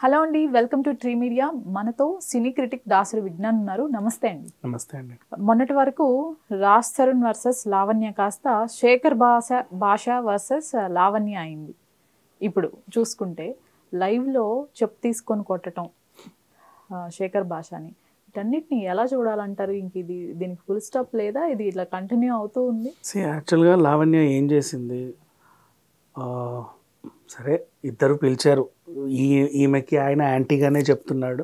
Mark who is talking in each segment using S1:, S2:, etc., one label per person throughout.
S1: Hello అండి, welcome to tree media. మనతో సినీ critic Dasari Vignan ఉన్నారు. నమస్తే అండి.
S2: నమస్తే అండి.
S1: మొన్నటి వరకు రాజ్ తరుణ్ వర్సెస్ లావణ్య కాస్త శేఖర్ భాష వర్సెస్ లావణ్య అయింది. ఇప్పుడు చూసుకుంటే లైవ్లో చెప్పు తీసుకొని కొట్టడం శేఖర్ భాషని, వీటన్నిటిని ఎలా చూడాలంటారు? ఇంక దీనికి ఫుల్ స్టాప్ లేదా? ఇది ఇట్లా కంటిన్యూ అవుతూ ఉంది.
S2: యాక్చువల్గా లావణ్య ఏం చేసింది, సరే ఇద్దరు పిలిచారు, ఈమెకి ఆయన యాంటీగానే చెప్తున్నాడు.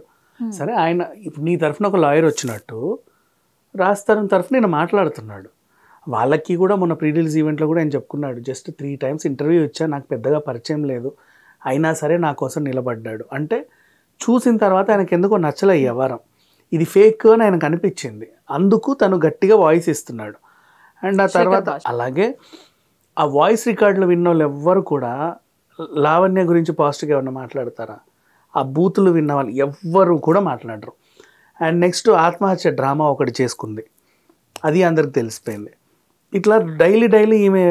S2: సరే ఆయన ఇప్పుడు నీ తరఫున ఒక లాయర్ వచ్చినట్టు రాజ్ తరుణ్ తరఫున నేను మాట్లాడుతున్నాడు. వాళ్ళకి కూడా మొన్న ప్రీ రిలీజ్ ఈవెంట్లో కూడా ఆయన చెప్పుకున్నాడు, జస్ట్ 3 times ఇంటర్వ్యూ ఇచ్చా, నాకు పెద్దగా పరిచయం లేదు, అయినా సరే నా కోసం నిలబడ్డాడు. అంటే చూసిన తర్వాత ఆయనకు ఎందుకో నచ్చలే ఈ వ్యవహారం, ఇది ఫేక్ అని ఆయనకు అనిపించింది. అందుకు తను గట్టిగా వాయిస్ ఇస్తున్నాడు. అండ్ ఆ తర్వాత అలాగే ఆ వాయిస్ రికార్డులు విన్న వాళ్ళు ఎవ్వరు కూడా లావణ్య గురించి పాజిటివ్గా ఏమన్నా మాట్లాడతారా? ఆ బూతులు విన్న వాళ్ళు ఎవ్వరు కూడా మాట్లాడరు. అండ్ నెక్స్ట్ ఆత్మహత్య డ్రామా ఒకటి చేసుకుంది, అది అందరికి తెలిసిపోయింది. ఇట్లా డైలీ ఈమె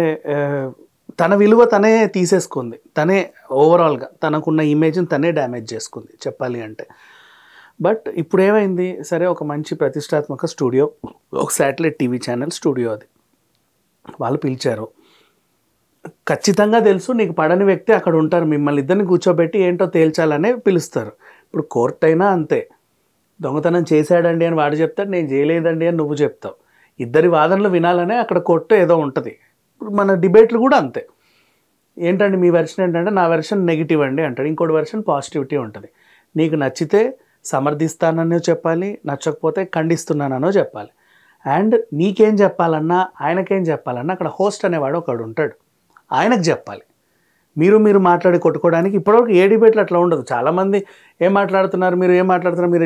S2: తన విలువ తనే తీసేసుకుంది, తనే ఓవరాల్గా తనకున్న ఇమేజ్ని తనే డ్యామేజ్ చేసుకుంది చెప్పాలి అంటే. బట్ ఇప్పుడు ఏమైంది, సరే ఒక మంచి ప్రతిష్టాత్మక స్టూడియో, ఒక శాటిలైట్ టీవీ ఛానల్ స్టూడియో, అది వాళ్ళు పిలిచారు. ఖచ్చితంగా తెలుసు నీకు పడని వ్యక్తి అక్కడ ఉంటారు, మిమ్మల్ని ఇద్దరిని కూర్చోబెట్టి ఏంటో తేల్చాలనే పిలుస్తారు. ఇప్పుడు కోర్టు అయినా అంతే, దొంగతనం చేశాడండి అని వాడు చెప్తాడు, నేను చేయలేదండి అని నువ్వు చెప్తావు. ఇద్దరి వాదనలు వినాలనే అక్కడ కోర్టు ఏదో ఉంటుంది. ఇప్పుడు మన డిబేట్లు కూడా అంతే, ఏంటండి మీ వెర్షన్ ఏంటంటే నా వెర్షన్ నెగిటివ్ అండి అంటాడు, ఇంకోటి వెర్షన్ పాజిటివిటీ ఉంటుంది. నీకు నచ్చితే సమర్థిస్తానో చెప్పాలి, నచ్చకపోతే ఖండిస్తున్నానో చెప్పాలి. అండ్ నీకేం చెప్పాలన్నా ఆయనకేం చెప్పాలన్నా అక్కడ హోస్ట్ అనేవాడు ఒకడు ఉంటాడు, ఆయనకు చెప్పాలి. మీరు మాట్లాడి కొట్టుకోవడానికి ఇప్పటివరకు ఏ డిబేట్లు అట్లా ఉండదు. చాలామంది ఏం మాట్లాడుతున్నారు మీరు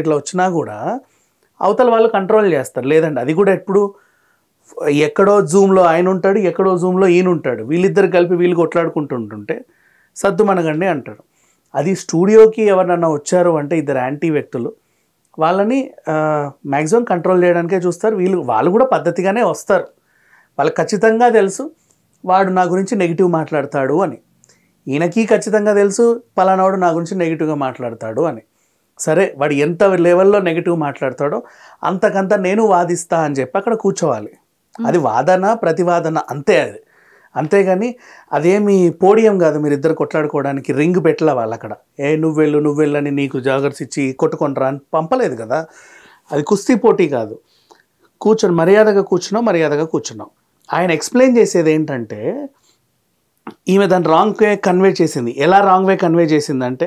S2: ఇట్లా వచ్చినా కూడా అవతల వాళ్ళు కంట్రోల్ చేస్తారు. లేదండి, అది కూడా ఎప్పుడు ఎక్కడో జూమ్లో ఆయన ఉంటాడు, ఎక్కడో జూమ్లో ఈయన ఉంటాడు, వీళ్ళిద్దరు కలిపి వీళ్ళు కొట్లాడుకుంటుంటుంటే సద్దు మనగండి అంటాడు. అది స్టూడియోకి ఎవరన్నా వచ్చారు అంటే ఇద్దరు యాంటీ వ్యక్తులు, వాళ్ళని మ్యాక్సిమం కంట్రోల్ చేయడానికే చూస్తారు. వాళ్ళు కూడా పద్ధతిగానే వస్తారు. వాళ్ళకి ఖచ్చితంగా తెలుసు వాడు నా గురించి నెగిటివ్ మాట్లాడతాడు అని, ఈయనకి ఖచ్చితంగా తెలుసు పలానావాడు నా గురించి నెగిటివ్గా మాట్లాడతాడు అని. సరే వాడు ఎంత లెవెల్లో నెగిటివ్ మాట్లాడతాడో అంతకంత నేను వాదిస్తా అని చెప్పి అక్కడ కూర్చోవాలి. అది వాదన ప్రతివాదన అంతే. అది అంతేగాని అదేమి పోడియం కాదు, మీరు ఇద్దరు కొట్లాడుకోవడానికి రింగ్ పెట్టలే వాళ్ళు అక్కడ. నువ్వు వెళ్ళని నీకు జాగ్రత్త ఇచ్చి కొట్టుకొనరా అని పంపలేదు కదా. అది కుస్తీ పోటీ కాదు. మర్యాదగా కూర్చున్నాం. ఆయన ఎక్స్ప్లెయిన్ చేసేది ఏంటంటే ఈమె దాన్ని రాంగ్ వే కన్వే చేసింది. ఎలా రాంగ్ వే కన్వే చేసిందంటే,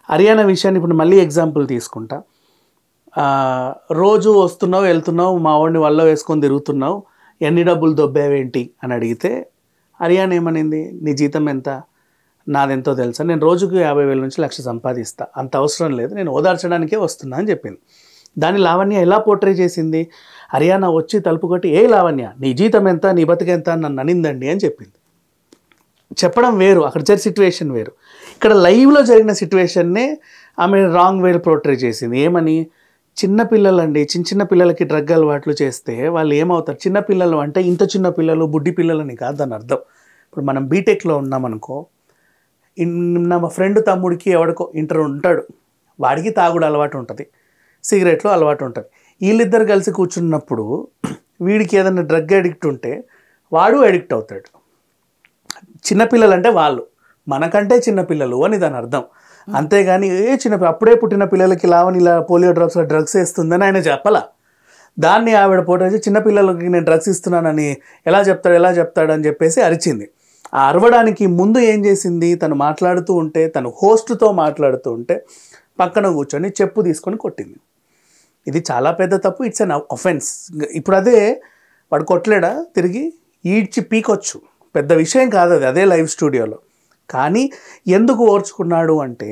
S2: హర్యానా విషయాన్ని ఇప్పుడు మళ్ళీ ఎగ్జాంపుల్ తీసుకుంటా. రోజు వస్తున్నావు వెళ్తున్నావు, మా వాడిని వల్ల వేసుకొని తిరుగుతున్నావు, ఎన్ని డబ్బులు దొబ్బావేంటి అని అడిగితే హర్యానా ఏమనింది, నీ జీతం ఎంత, నాదెంతో తెలుసా, నేను రోజుకు 50,000 నుంచి 1,00,000 సంపాదిస్తా, అంత అవసరం లేదు, నేను ఓదార్చడానికే వస్తున్నా అని చెప్పింది. దాన్ని లావణ్య ఎలా పోర్ట్రే చేసింది, హర్యానా వచ్చి తలుపు కొట్టి లావణ్య నీ జీతం ఎంత, నీ బతికెంత అని నన్ను అనిందండి అని చెప్పింది. చెప్పడం వేరు, అక్కడ జరిగిన సిచ్యువేషన్ వేరు. ఇక్కడ లైవ్లో జరిగిన సిచ్యువేషన్నే ఆమె రాంగ్ వేలో పోర్ట్రే చేసింది. ఏమని, చిన్నపిల్లలండి, చిన్న పిల్లలకి డ్రగ్ అలవాట్లు చేస్తే వాళ్ళు ఏమవుతారు, చిన్నపిల్లలు అంటే ఇంత చిన్న పిల్లలు బుడ్డి పిల్లలని కాదు దాని అర్థం. ఇప్పుడు మనం బీటెక్లో ఉన్నామనుకో, మా ఫ్రెండ్ తమ్ముడికి ఎవడికో ఇంటర్ ఉంటాడు, వాడికి తాగుడు అలవాటు ఉంటుంది, సిగరెట్లో అలవాటు ఉంటుంది. వీళ్ళిద్దరు కలిసి కూర్చున్నప్పుడు వీడికి ఏదైనా డ్రగ్ అడిక్ట్ ఉంటే వాడు అడిక్ట్ అవుతాడు. చిన్నపిల్లలు అంటే వాళ్ళు మనకంటే చిన్నపిల్లలు అని దాని అర్థం. అంతేగాని అప్పుడే పుట్టిన పిల్లలకి ఇలా పోలియో డ్రగ్స్ వేస్తుందని ఆయన చెప్పాల. దాన్ని ఆవిడ పోటీ చిన్నపిల్లలకి నేను డ్రగ్స్ ఇస్తున్నానని ఎలా చెప్తాడు అని చెప్పేసి అరిచింది. ఆ అరవడానికి ముందు ఏం చేసింది, తను మాట్లాడుతూ ఉంటే, తను హోస్ట్తో మాట్లాడుతూ ఉంటే పక్కన కూర్చొని చెప్పు తీసుకొని కొట్టింది. ఇది చాలా పెద్ద తప్పు, ఇట్స్ అన్ అఫెన్స్. ఇప్పుడు అదే వాడు కొట్టలేడా, తిరిగి ఈడ్చి పీకొచ్చు, పెద్ద విషయం కాదు అది, అదే లైవ్ స్టూడియోలో. కానీ ఎందుకు ఓర్చుకున్నాడు అంటే,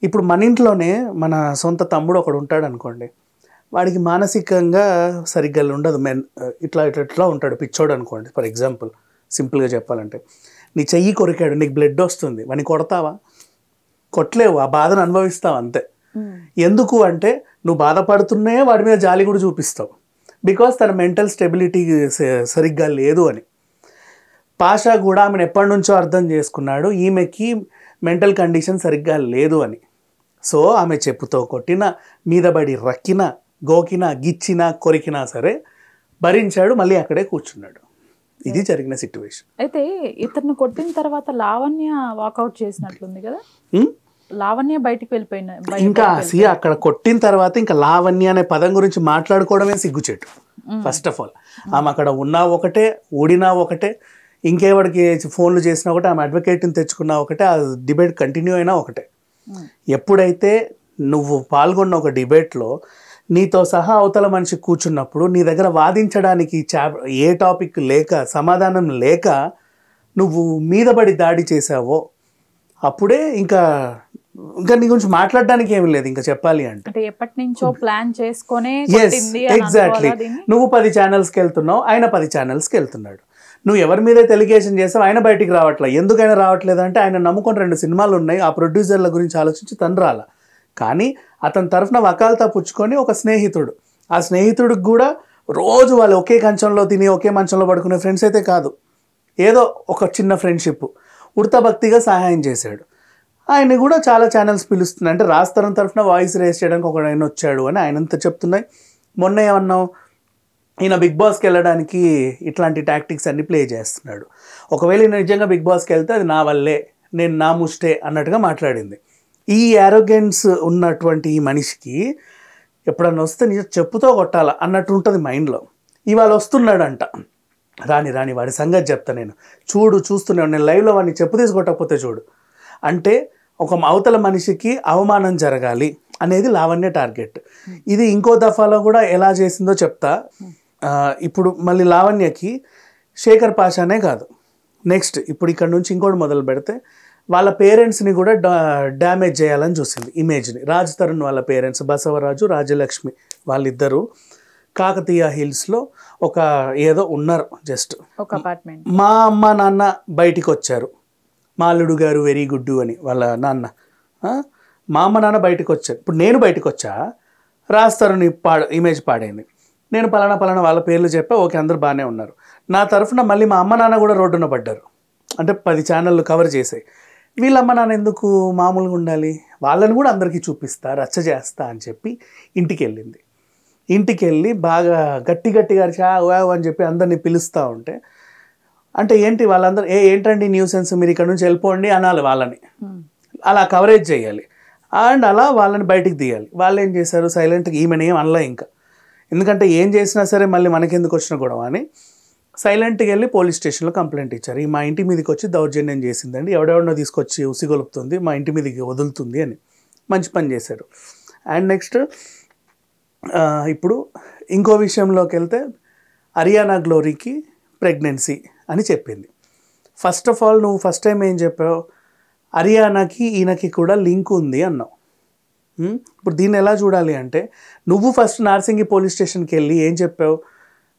S2: ఇప్పుడు మన ఇంట్లోనే మన సొంత తమ్ముడు ఒకడు ఉంటాడు అనుకోండి, వాడికి మానసికంగా సరిగ్గా ఉండదు, ఇట్లా ఉంటాడు, పిచ్చోడు అనుకోండి ఫర్ ఎగ్జాంపుల్, సింపుల్గా చెప్పాలంటే. నీ చెయ్యి కొరికాడు, నీకు బ్లడ్ వస్తుంది, వాడిని కొడతావా? కొట్టలేవు, ఆ బాధను అనుభవిస్తావు అంతే. ఎందుకు అంటే నువ్వు బాధపడుతున్నే వాడి మీద జాలి కూడా చూపిస్తావు, బికాస్ తన మెంటల్ స్టెబిలిటీ సరిగ్గా లేదు అని. పాషా కూడా ఆమెను ఎప్పటి నుంచో అర్థం చేసుకున్నాడు, ఈమెకి మెంటల్ కండిషన్ సరిగ్గా లేదు అని. సో ఆమె చెప్పుతో కొట్టినా, మీద పడి రక్కినా, గోకినా, గిచ్చినా, కొరికినా సరే భరించాడు, మళ్ళీ అక్కడే కూర్చున్నాడు. ఇది జరిగిన సిట్యువేషన్.
S1: అయితే ఇతను కొట్టిన తర్వాత లావణ్య వాకౌట్ చేసినట్లుంది కదా, లావణ్య బయటికి వెళ్ళిపోయిన.
S2: ఇంకా అక్కడ కొట్టిన తర్వాత ఇంకా లావణ్య అనే పదం గురించి మాట్లాడుకోవడమే సిగ్గుచెట్టు. ఫస్ట్ ఆఫ్ ఆల్ ఆమె అక్కడ ఉన్నా ఒకటే, ఊడినా ఒకటే, ఇంకేవాడికి ఫోన్లు చేసినా ఒకటే, ఆమె అడ్వకేట్ని తెచ్చుకున్నా ఒకటే, ఆ డిబేట్ కంటిన్యూ అయినా ఒకటే. ఎప్పుడైతే నువ్వు పాల్గొన్న ఒక డిబేట్లో నీతో సహా అవతల మనిషి కూర్చున్నప్పుడు నీ దగ్గర వాదించడానికి ఏ టాపిక్ లేక, సమాధానం లేక నువ్వు మీద పడి దాడి చేసావో అప్పుడే ఇంకా నీ గురించి మాట్లాడడానికి ఏమీ లేదు ఇంకా చెప్పాలి అంటే.
S1: ఎప్పటి నుంచో ప్లాన్ చేసుకొని
S2: ఎగ్జాక్ట్లీ. నువ్వు 10 ఛానల్స్కి వెళ్తున్నావు, ఆయన 10 ఛానల్స్కి వెళ్తున్నాడు. నువ్వు ఎవరి మీద ఎలిగేషన్ చేసావు, ఆయన బయటికి రావట్లేదు. ఎందుకైనా రావట్లేదు అంటే ఆయన నమ్ముకొని 2 సినిమాలు ఉన్నాయి, ఆ ప్రొడ్యూసర్ల గురించి ఆలోచించి తను రాల. కానీ అతని తరఫున వకాల్తా పుచ్చుకొని ఒక స్నేహితుడు, ఆ స్నేహితుడికి కూడా రోజు వాళ్ళు ఒకే కంచంలో తిని ఒకే మంచంలో పడుకునే ఫ్రెండ్స్ అయితే కాదు, ఏదో ఒక చిన్న ఫ్రెండ్షిప్, ఉడతా భక్తిగా సహాయం చేశాడు. ఆయన్ని కూడా చాలా ఛానల్స్ పిలుస్తున్నాయి. అంటే రాజ్ తరుణ్ తరఫున వాయిస్ రేస్ చేయడానికి ఒక ఆయన వచ్చాడు అని ఆయనంతా చెప్తున్నాయి. మొన్న ఏమన్నావు, ఈయన బిగ్ బాస్కి వెళ్ళడానికి ఇట్లాంటి టాక్టిక్స్ అన్ని ప్లే చేస్తున్నాడు. ఒకవేళ ఈయన నిజంగా బిగ్ బాస్కి వెళ్తే అది నా వల్లే, నేను నా ముష్టే అన్నట్టుగా మాట్లాడింది. ఈ యారోగెన్స్ ఉన్నటువంటి ఈ మనిషికి ఎప్పుడన్నా వస్తే నిజం చెప్పుతో కొట్టాలా అన్నట్టు ఉంటుంది మైండ్లో. ఇవాళ వస్తున్నాడంట, రాని వాడి సంగతి చెప్తా నేను, చూస్తున్నాను నేను లైవ్లో వాడిని చెప్పు తీసుకొట్టకపోతే చూడు అంటే ఒక అవతల మనిషికి అవమానం జరగాలి అనేది లావణ్య టార్గెట్. ఇది ఇంకో దఫాలో కూడా ఎలా చేసిందో చెప్తా. ఇప్పుడు మళ్ళీ లావణ్యకి శేఖర్ పాషానే కాదు, నెక్స్ట్ ఇప్పుడు ఇక్కడ నుంచి ఇంకోటి మొదలు పెడితే వాళ్ళ పేరెంట్స్ని కూడా డ్యామేజ్ చేయాలని చూసింది ఇమేజ్ని. రాజ్ తరుణ్ వాళ్ళ పేరెంట్స్ బసవరాజు, రాజలక్ష్మి వాళ్ళిద్దరూ కాకతీయ హిల్స్లో ఒక ఏదో ఉన్నారు, జస్ట్
S1: ఒక అపార్ట్మెంట్.
S2: మా అమ్మ నాన్న బయటికి వచ్చారు, మా అల్లుడు గారు వెరీ గుడ్ అని వాళ్ళ నాన్న, మా అమ్మ నాన్న బయటకు వచ్చారు. ఇప్పుడు నేను బయటకు వచ్చా, రాజ్ తరుణ్ ఇమేజ్ పాడైంది, నేను పలానా వాళ్ళ పేర్లు చెప్పా, ఓకే అందరూ బాగానే ఉన్నారు. నా తరఫున మళ్ళీ మా అమ్మ నాన్న కూడా రోడ్డున పడ్డారు, అంటే 10 ఛానళ్ళు కవర్ చేసాయి. వీళ్ళ అమ్మ నాన్న ఎందుకు మామూలుగా ఉండాలి, వాళ్ళని కూడా అందరికీ చూపిస్తా, రచ్చ చేస్తా అని చెప్పి ఇంటికి వెళ్ళి బాగా గట్టిగా అని చెప్పి అందరినీ పిలుస్తూ ఉంటే, అంటే ఏంటి వాళ్ళందరూ ఏంటండి న్యూసెన్స్, మీరు ఇక్కడ నుంచి వెళ్ళిపోండి అనాలి వాళ్ళని, అలా కవరేజ్ చేయాలి అండ్ అలా వాళ్ళని బయటికి తీయాలి. వాళ్ళు ఏం చేశారు, సైలెంట్గా ఈమెను ఏం అనలే ఇంకా, ఎందుకంటే ఏం చేసినా సరే మళ్ళీ మనకెందుకు వచ్చిన గొడవ అని సైలెంట్గా వెళ్ళి పోలీస్ స్టేషన్లో కంప్లైంట్ ఇచ్చారు. ఈ మా ఇంటి మీదకి వచ్చి దౌర్జన్యం చేసిందండి, ఎవడెవడో తీసుకొచ్చి ఉసిగొలుపుతుంది, మా ఇంటి మీదకి వదులుతుంది అని. మంచి పని చేశారు. అండ్ నెక్స్ట్ ఇప్పుడు ఇంకో విషయంలోకి వెళ్తే అరియానా గ్లోరీకి ప్రెగ్నెన్సీ అని చెప్పింది. ఫస్ట్ ఆఫ్ ఆల్ నువ్వు ఫస్ట్ టైం ఏం చెప్పావు, అరియానాకి ఈయనకి కూడా లింక్ ఉంది అన్నావు. ఇప్పుడు దీన్ని ఎలా చూడాలి అంటే, నువ్వు ఫస్ట్ నార్సింగి పోలీస్ స్టేషన్కి వెళ్ళి ఏం చెప్పావు,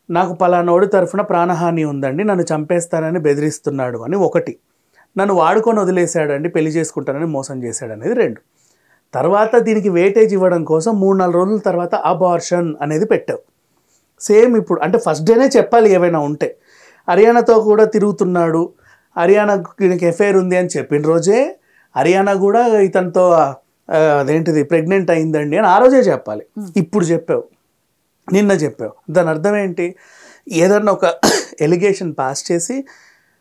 S2: నాకు పలానోడు తరఫున ప్రాణహాని ఉందండి, నన్ను చంపేస్తానని బెదిరిస్తున్నాడు అని ఒకటి, నన్ను వాడుకొని వదిలేశాడండి, పెళ్లి చేసుకుంటానని మోసం చేశాడు అనేది 2. తర్వాత దీనికి వెయిటేజ్ ఇవ్వడం కోసం 3-4 రోజుల తర్వాత అబార్షన్ అనేది పెట్టావు. సేమ్ ఇప్పుడు అంటే ఫస్ట్ డేనే చెప్పాలి ఏమైనా ఉంటే. హర్యానాతో కూడా తిరుగుతున్నాడు, హర్యానాకి ఎఫైర్ ఉంది అని చెప్పిన రోజే హర్యానా కూడా ఇతనితో అదేంటిది ప్రెగ్నెంట్ అయిందండి అని ఆ రోజే చెప్పాలి. ఇప్పుడు చెప్పావు, నిన్న చెప్పావు. దాని అర్థం ఏంటి, ఏదన్నా ఒక ఎలిగేషన్ పాస్ చేసి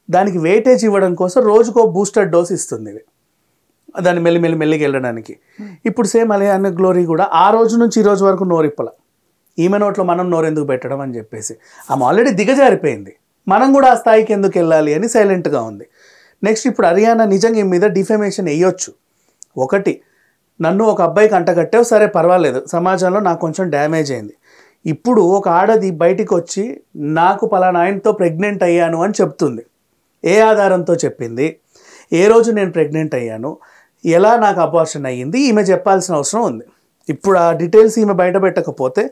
S2: దానికి వెయిటేజ్ ఇవ్వడం కోసం రోజుకో బూస్టర్ డోస్ ఇస్తుంది దాన్ని మెల్లిగా వెళ్ళడానికి. ఇప్పుడు సేమ్ అరియానా గ్లోరీ కూడా ఆ రోజు నుంచి ఈ రోజు వరకు నోరిప్పల, ఈమె నోట్లో మనం నోరెందుకు పెట్టడం అని చెప్పేసి ఆమె ఆల్రెడీ దిగజారిపోయింది, మనం కూడా ఆ స్థాయికి ఎందుకు వెళ్ళాలి అని సైలెంట్గా ఉంది. నెక్స్ట్ ఇప్పుడు హర్యానా నిజంగా ఈ మీద డిఫెమేషన్ వేయొచ్చు. ఒకటి, నన్ను ఒక అబ్బాయికి అంటగట్టావు, సరే పర్వాలేదు, సమాజంలో నాకు కొంచెం డ్యామేజ్ అయింది. ఇప్పుడు ఒక ఆడది బయటికి వచ్చి నాకు పలానా ఆయనతో ప్రెగ్నెంట్ అయ్యాను అని చెప్తుంది. ఏ ఆధారంతో చెప్పింది, ఏ రోజు నేను ప్రెగ్నెంట్ అయ్యాను, ఎలా నాకు అబార్షన్ అయ్యింది, ఈమె చెప్పాల్సిన అవసరం ఉంది. ఇప్పుడు ఆ డీటెయిల్స్ ఈమె బయట పెట్టకపోతే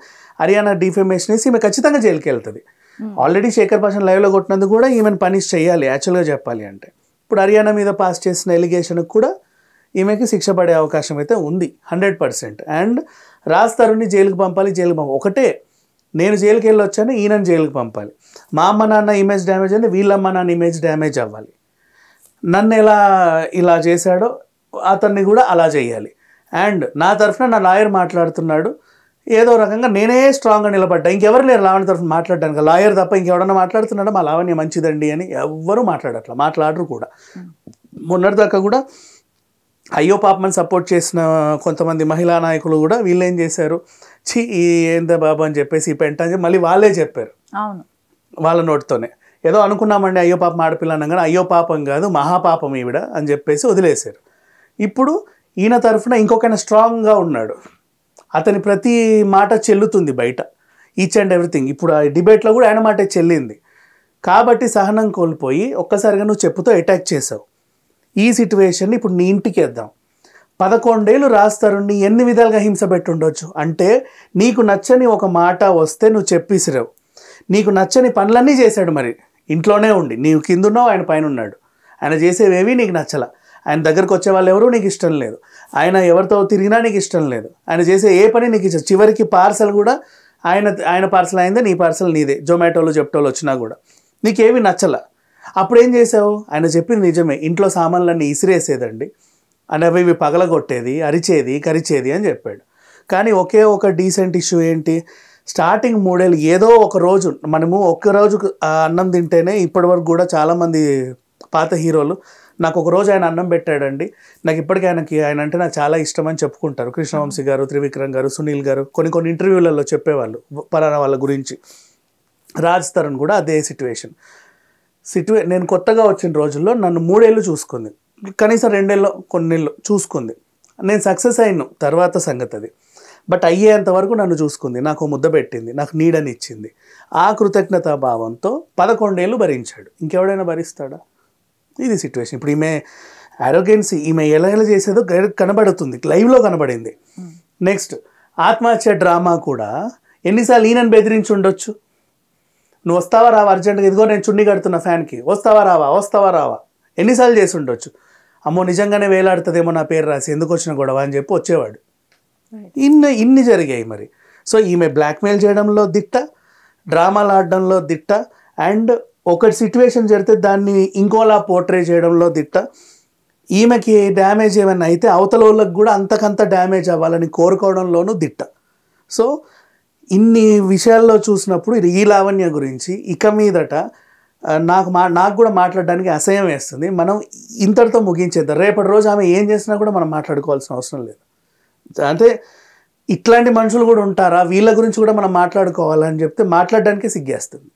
S2: హర్యానా డిఫెమేషన్ వేసి ఈమె ఖచ్చితంగా జైలుకి వెళ్తుంది. ఆల్రెడీ శేఖర్ పాషన్ లైవ్లో కొట్టినందుకు కూడా ఈమెను పనిష్ చేయాలి యాక్చువల్గా చెప్పాలి అంటే. ఇప్పుడు హర్యానా మీద పాస్ చేసిన ఎలిగేషన్కి కూడా ఈమెకి శిక్ష పడే అవకాశం అయితే ఉంది 100%. అండ్ రాజ్ తరుణ్ని జైలుకి పంపాలి. ఒకటే, నేను జైలుకి వెళ్ళి వచ్చాను, ఈయనని జైలుకి పంపాలి. మా అమ్మ నాన్న ఇమేజ్ డ్యామేజ్ అయింది, వీళ్ళమ్మ నాన్న ఇమేజ్ డ్యామేజ్ అవ్వాలి. నన్ను ఎలా ఇలా చేశాడో అతన్ని కూడా అలా చేయాలి. అండ్ నా తరఫున నా లాయర్ మాట్లాడుతున్నాడు, ఏదో రకంగా నేనే స్ట్రాంగ్గా నిలబడ్డా, ఇంకెవరు లేరు లావణ్య తరఫున మాట్లాడడానికి, లాయర్ తప్ప ఇంకెవడన్నా మాట్లాడుతున్నాడా మా లావణ్య మంచిదండి అని ఎవ్వరూ మాట్లాడరు కూడా. మొన్నటిదాకా కూడా అయ్యో పాపమని సపోర్ట్ చేసిన కొంతమంది మహిళా నాయకులు కూడా వీళ్ళు ఏం చేశారు, ఛీ ఏందా బాబు అని చెప్పేసి ఈ పెంట అని మళ్ళీ వాళ్ళే చెప్పారు వాళ్ళ నోటితోనే. ఏదో అనుకున్నామండి అయ్యో పాపం ఆడపిల్ల అనగానే అయ్యో పాపం కాదు మహాపాపం ఈవిడ అని చెప్పేసి వదిలేశారు. ఇప్పుడు ఈయన తరఫున ఇంకొకైనా స్ట్రాంగ్గా ఉన్నాడు, అతని ప్రతి మాట చెల్లుతుంది బయట, ఈచ్ అండ్ ఎవ్రీథింగ్. ఇప్పుడు ఆ డిబేట్లో కూడా ఆయన మాటే చెల్లింది కాబట్టి సహనం కోల్పోయి ఒక్కసారిగా నువ్వు చెప్పుతో అటాక్ చేసావు. ఈ సిట్యువేషన్ని ఇప్పుడు నీ ఇంటికి వేద్దాం. 11 ఏళ్ళు రాస్తారుని ఎన్ని విధాలుగా హింస పెట్టుండొచ్చు. అంటే నీకు నచ్చని ఒక మాట వస్తే నువ్వు చెప్పిసిరావు, నీకు నచ్చని పనులన్నీ చేశాడు. మరి ఇంట్లోనే ఉండి నీవు కింద ఉన్నావు, ఆయన పైన ఉన్నాడు, ఆయన చేసేవేవి నీకు నచ్చల, ఆయన దగ్గరకు వచ్చే వాళ్ళు ఎవరు నీకు ఇష్టం లేదు, ఆయన ఎవరితో తిరిగినా నీకు ఇష్టం లేదు, ఆయన చేసే ఏ పని నీకు ఇష్టం. చివరికి పార్సల్ కూడా ఆయన పార్సల్ అయిందే, నీ పార్సల్ నీదే, జొమాటోలు జెప్టోలు వచ్చినా కూడా నీకేవి నచ్చల. అప్పుడు ఏం చేసావు, ఆయన చెప్పింది నిజమే, ఇంట్లో సామాన్లన్నీ ఇసిరేసేదండి అని అవి పగలగొట్టేది, అరిచేది, కరిచేది అని చెప్పాడు. కానీ ఒకే ఒక డీసెంట్ ఇష్యూ ఏంటి, స్టార్టింగ్ 3 ఏళ్ళు ఏదో ఒక రోజు మనము ఒక్కరోజు అన్నం తింటేనే ఇప్పటివరకు కూడా చాలామంది పాత హీరోలు నాకు ఒక రోజు ఆయన అన్నం పెట్టాడండి, నాకు ఇప్పటికీ ఆయన అంటే నాకు చాలా ఇష్టం అని చెప్పుకుంటారు. కృష్ణవంశీ గారు, త్రివిక్రమ్ గారు, సునీల్ గారు కొన్ని ఇంటర్వ్యూలలో చెప్పేవాళ్ళు పలానా వాళ్ళ గురించి. రాజ్ తరుణ్ కూడా అదే నేను కొత్తగా వచ్చిన రోజుల్లో నన్ను 3 ఏళ్ళు చూసుకుంది, కనీసం 2 ఏళ్ళు కొన్ని నెలలు చూసుకుంది. నేను సక్సెస్ అయిన తర్వాత సంగతి అది, బట్ అయ్యేంత వరకు నన్ను చూసుకుంది, నాకు ముద్ద పెట్టింది, నాకు నీడని ఇచ్చింది. ఆ కృతజ్ఞతా భావంతో 11 ఏళ్ళు భరించాడు. ఇంకెవడైనా భరిస్తాడా? ఇది సిట్యువేషన్. ఇప్పుడు ఈమె అరోగెన్సీ, ఈమె ఎలా చేసేదో కనబడుతుంది, లైవ్లో కనబడింది. నెక్స్ట్ ఆత్మహత్య డ్రామా కూడా ఎన్నిసార్లు ఈయనని బెదిరించి ఉండొచ్చు. నువ్వు వస్తావా రావా అర్జెంట్గా, ఇదిగో నేను చున్నీ కడుతున్నా ఫ్యాన్కి, వస్తావా రావా ఎన్నిసార్లు చేసి ఉండొచ్చు. అమ్మో నిజంగానే వేలాడుతుందేమో నా పేరు రాసి, ఎందుకు వచ్చిన గొడవ అని చెప్పి వచ్చేవాడు. ఇన్ని జరిగాయి మరి. సో ఈమె బ్లాక్మెయిల్ చేయడంలో దిట్ట, డ్రామాలు ఆడడంలో దిట్ట, అండ్ ఒకటి సిట్యువేషన్ జరిగితే దాన్ని ఇంకోలా పోర్ట్రే చేయడంలో దిట్ట. ఈమెకి డ్యామేజ్ ఏమైనా అయితే అవతల వాళ్ళకి కూడా అంతకంత డ్యామేజ్ అవ్వాలని కోరుకోవడంలోనూ దిట్ట. సో ఇన్ని విషయాల్లో చూసినప్పుడు ఈ లావణ్య గురించి ఇక మీదట నాకు కూడా మాట్లాడడానికి అసహ్యం వేస్తుంది. మనం ఇంతటితో ముగించేద్దాం. రేపటి రోజు ఆమె ఏం చేసినా కూడా మనం మాట్లాడుకోవాల్సిన అవసరం లేదు. అంటే ఇట్లాంటి మనుషులు కూడా ఉంటారా, వీళ్ళ గురించి కూడా మనం మాట్లాడుకోవాలని చెప్తే మాట్లాడడానికే సిగ్గేస్తుంది.